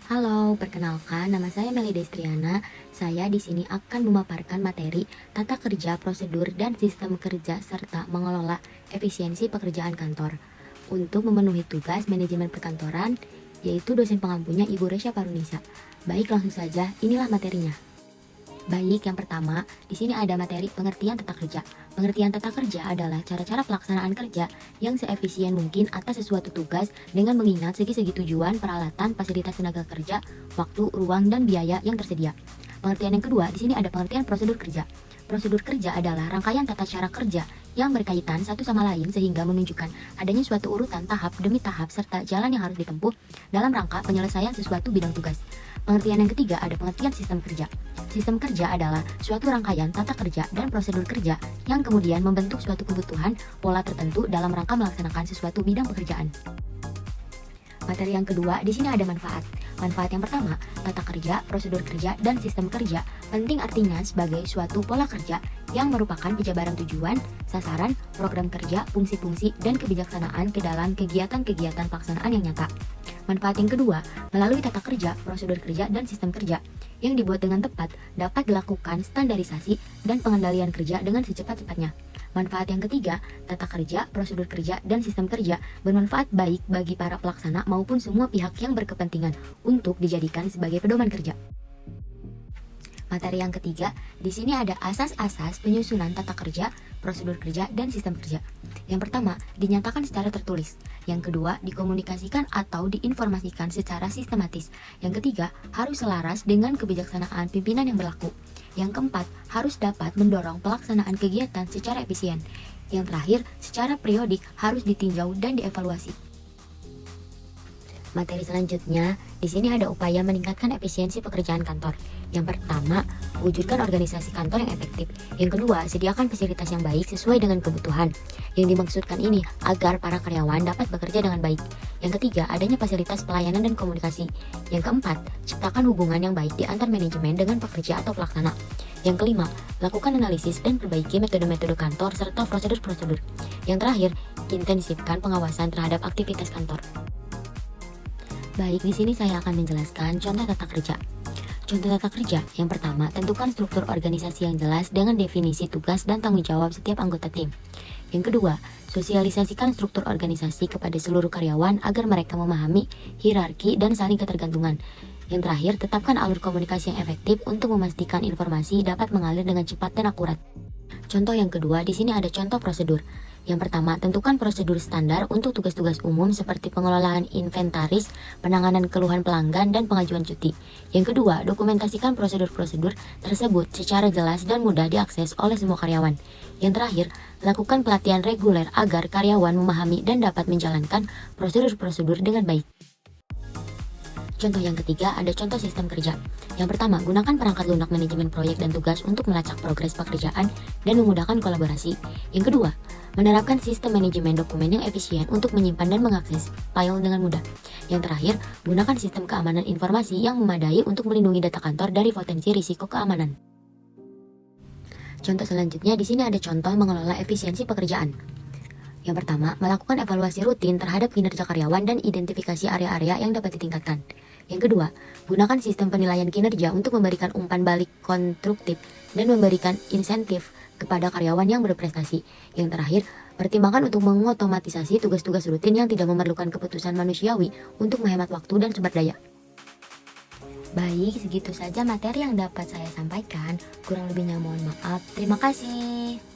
Halo, perkenalkan nama saya Meli Destriana. Saya di sini akan memaparkan materi tata kerja, prosedur, dan sistem kerja serta mengelola efisiensi pekerjaan kantor. Untuk memenuhi tugas manajemen perkantoran, yaitu dosen pengampunya Ibu Resya Parunisa. Baik, langsung saja, inilah materinya. Baik, yang pertama, di sini ada materi pengertian tata kerja. Pengertian tata kerja adalah cara-cara pelaksanaan kerja yang seefisien mungkin atas sesuatu tugas dengan mengingat segi-segi tujuan, peralatan, fasilitas tenaga kerja, waktu, ruang, dan biaya yang tersedia. Pengertian yang kedua, di sini ada pengertian prosedur kerja. Prosedur kerja adalah rangkaian tata cara kerja yang berkaitan satu sama lain sehingga menunjukkan adanya suatu urutan tahap demi tahap serta jalan yang harus ditempuh dalam rangka penyelesaian sesuatu bidang tugas. Pengertian yang ketiga ada pengertian sistem kerja. Sistem kerja adalah suatu rangkaian tata kerja dan prosedur kerja yang kemudian membentuk suatu kebutuhan pola tertentu dalam rangka melaksanakan sesuatu bidang pekerjaan. Materi yang kedua, di sini ada manfaat. Manfaat yang pertama, tata kerja, prosedur kerja, dan sistem kerja. Penting artinya sebagai suatu pola kerja yang merupakan penjabaran tujuan, sasaran, program kerja, fungsi-fungsi, dan kebijaksanaan ke dalam kegiatan-kegiatan pelaksanaan yang nyata. Manfaat yang kedua, melalui tata kerja, prosedur kerja, dan sistem kerja yang dibuat dengan tepat dapat dilakukan standarisasi dan pengendalian kerja dengan secepat-cepatnya. Manfaat yang ketiga, tata kerja, prosedur kerja, dan sistem kerja bermanfaat baik bagi para pelaksana maupun semua pihak yang berkepentingan untuk dijadikan sebagai pedoman kerja. Materi yang ketiga, di sini ada asas-asas penyusunan tata kerja, prosedur kerja, dan sistem kerja. Yang pertama, dinyatakan secara tertulis. Yang kedua, dikomunikasikan atau diinformasikan secara sistematis. Yang ketiga, harus selaras dengan kebijaksanaan pimpinan yang berlaku. Yang keempat, harus dapat mendorong pelaksanaan kegiatan secara efisien. Yang terakhir, secara periodik harus ditinjau dan dievaluasi. Materi selanjutnya, di sini ada upaya meningkatkan efisiensi pekerjaan kantor. Yang pertama, wujudkan organisasi kantor yang efektif. Yang kedua, sediakan fasilitas yang baik sesuai dengan kebutuhan. Yang dimaksudkan ini agar para karyawan dapat bekerja dengan baik. Yang ketiga, adanya fasilitas pelayanan dan komunikasi. Yang keempat, ciptakan hubungan yang baik di antar manajemen dengan pekerja atau pelaksana. Yang kelima, lakukan analisis dan perbaiki metode-metode kantor serta prosedur-prosedur. Yang terakhir, intensifkan pengawasan terhadap aktivitas kantor. Baik, di sini saya akan menjelaskan contoh tata kerja. Contoh tata kerja, yang pertama, tentukan struktur organisasi yang jelas dengan definisi tugas dan tanggung jawab setiap anggota tim. Yang kedua, sosialisasikan struktur organisasi kepada seluruh karyawan agar mereka memahami hierarki dan saling ketergantungan. Yang terakhir, tetapkan alur komunikasi yang efektif untuk memastikan informasi dapat mengalir dengan cepat dan akurat. Contoh yang kedua, di sini ada contoh prosedur. Yang pertama, tentukan prosedur standar untuk tugas-tugas umum seperti pengelolaan inventaris, penanganan keluhan pelanggan, dan pengajuan cuti. Yang kedua, dokumentasikan prosedur-prosedur tersebut secara jelas dan mudah diakses oleh semua karyawan. Yang terakhir, lakukan pelatihan reguler agar karyawan memahami dan dapat menjalankan prosedur-prosedur dengan baik. Contoh yang ketiga ada contoh sistem kerja. Yang pertama, gunakan perangkat lunak manajemen proyek dan tugas untuk melacak progres pekerjaan dan memudahkan kolaborasi. Yang kedua, menerapkan sistem manajemen dokumen yang efisien untuk menyimpan dan mengakses file dengan mudah. Yang terakhir, gunakan sistem keamanan informasi yang memadai untuk melindungi data kantor dari potensi risiko keamanan. Contoh selanjutnya di sini ada contoh mengelola efisiensi pekerjaan. Yang pertama, melakukan evaluasi rutin terhadap kinerja karyawan dan identifikasi area-area yang dapat ditingkatkan. Yang kedua, gunakan sistem penilaian kinerja untuk memberikan umpan balik konstruktif dan memberikan insentif kepada karyawan yang berprestasi. Yang terakhir, pertimbangkan untuk mengotomatisasi tugas-tugas rutin yang tidak memerlukan keputusan manusiawi untuk menghemat waktu dan sumber daya. Baik, segitu saja materi yang dapat saya sampaikan. Kurang lebihnya mohon maaf. Terima kasih.